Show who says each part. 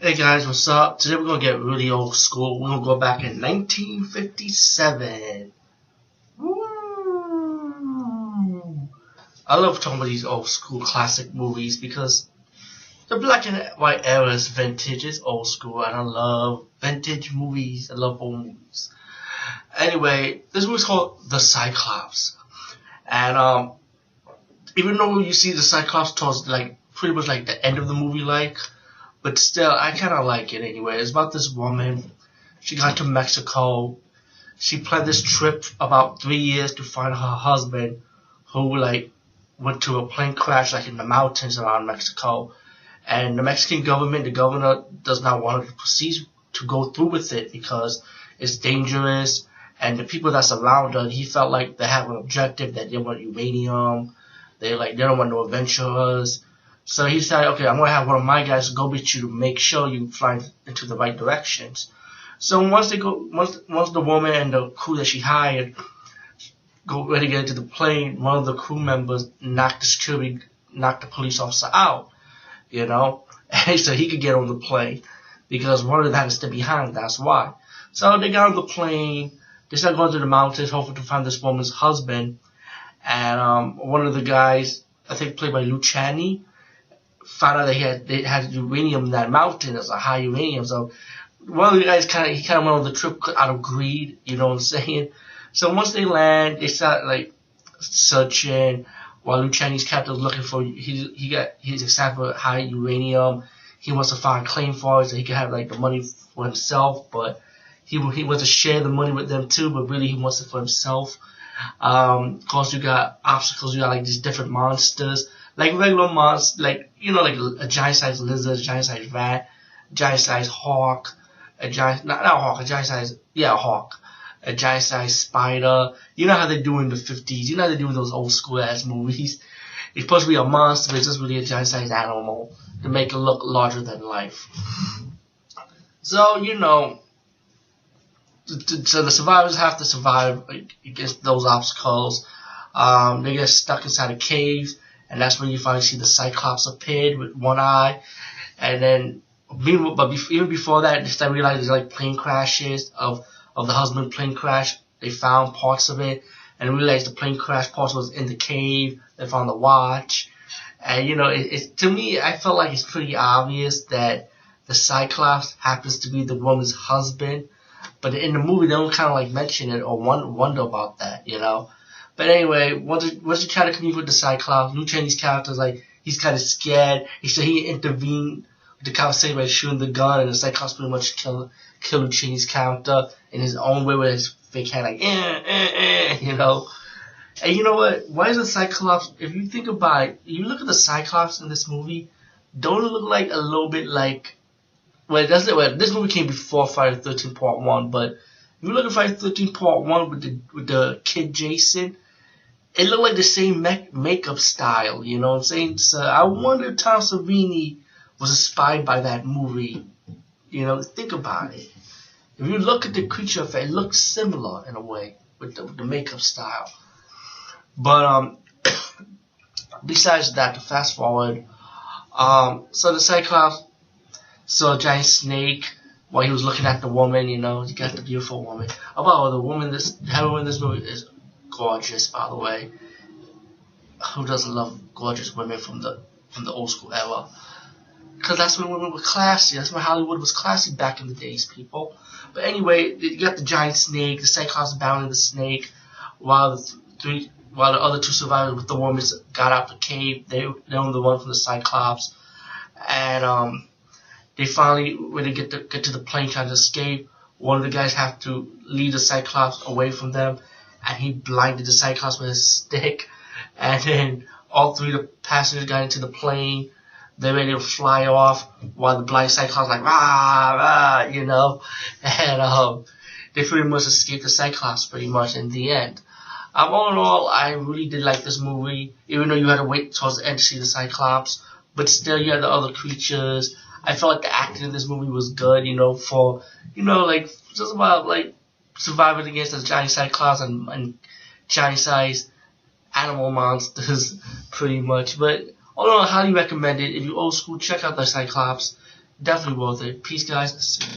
Speaker 1: Hey guys, what's up? Today we're gonna get really old school. We're gonna go back in 1957. Woo! I love talking about these old school classic movies because the black and white era is vintage, it's old school, and I love vintage movies. I love old movies. Anyway, this movie's called The Cyclops, and even though you see the Cyclops towards pretty much like the end of the movie, but still, I kind of like it anyway. It's about this woman. She got to Mexico. She planned this trip about 3 years to find her husband, who went to a plane crash in the mountains around Mexico. And the Mexican government, the governor, does not want to proceed to go through with it because it's dangerous. And the people that surround her, he felt like they have an objective that they want uranium. They don't want no adventurers. So he said, okay, I'm going to have one of my guys go with you to make sure you fly into the right directions. So once the woman and the crew that she hired go ready to get into the plane, one of the crew members knocked the police officer out, and so he could get on the plane because one of them had to stay behind, that's why. So they got on the plane, they started going to the mountains, hoping to find this woman's husband, and one of the guys, I think played by Luciani, found out that they had uranium in that mountain. It's a high uranium. So one of the guys kind of went on the trip out of greed. You know what I'm saying? So once they land, they start searching. While Luciani's captain was looking for, he's excited for high uranium. He wants to file a claim for it so he can have the money for himself. But he wants to share the money with them too. But really he wants it for himself. Of course you got obstacles. You got these different monsters. Regular monsters, a giant-sized lizard, a giant-sized rat, a giant-sized hawk, a giant-sized spider. You know how they do in the 50s. You know how they do in those old school-ass movies. It's supposed to be a monster, but it's just really a giant-sized animal to make it look larger than life. So, so the survivors have to survive against those obstacles. They get stuck inside a cave. And that's when you finally see the Cyclops appeared with one eye. And then, even before that, they started realizing there's plane crashes of the husband plane crash. They found parts of it and realized the plane crash parts was in the cave. They found the watch. And, to me, I felt like it's pretty obvious that the Cyclops happens to be the woman's husband. But in the movie, they don't kind of mention it or wonder about that, But anyway, once you try to communicate with the Cyclops, Luciani's character he's kind of scared. He intervened with the conversation by shooting the gun, and the Cyclops pretty much kill Luciani's character in his own way with his fake hand, And you know what? Why is the Cyclops? If you think about it, you look at the Cyclops in this movie, don't it look a little bit well, this movie came before Friday the 13th Part 1, but if you look at Friday the 13th Part 1 with the kid Jason, it looked like the same makeup style, you know what I'm saying? So I wonder if Tom Savini was inspired by that movie. Think about it. If you look at the creature effect, it looks similar in a way with the makeup style. But besides that, to fast forward, so the Cyclops saw a giant snake while he was looking at the woman. You got the beautiful woman. The woman, the heroine in this movie is gorgeous, by the way. Who doesn't love gorgeous women from the old school era? Because that's when women were classy. That's when Hollywood was classy back in the days, people. But anyway, you got the giant snake, the Cyclops bounding the snake, while the other two survivors with the woman got out the cave. They were the one from the Cyclops, and they finally, when they get to the plane trying to escape, one of the guys have to lead the Cyclops away from them, and he blinded the Cyclops with his stick, and then all three of the passengers got into the plane. They're ready to fly off while the blind Cyclops rah, rah, and they pretty much escaped the Cyclops pretty much in the end. All in all, I really did like this movie, even though you had to wait towards the end to see the Cyclops, but still you had the other creatures. I felt like the acting in this movie was good, just about surviving against the giant Cyclops and giant-sized animal monsters, pretty much. But all in all, I highly recommend it. If you're old school, check out the Cyclops. definitely worth it. Peace, guys.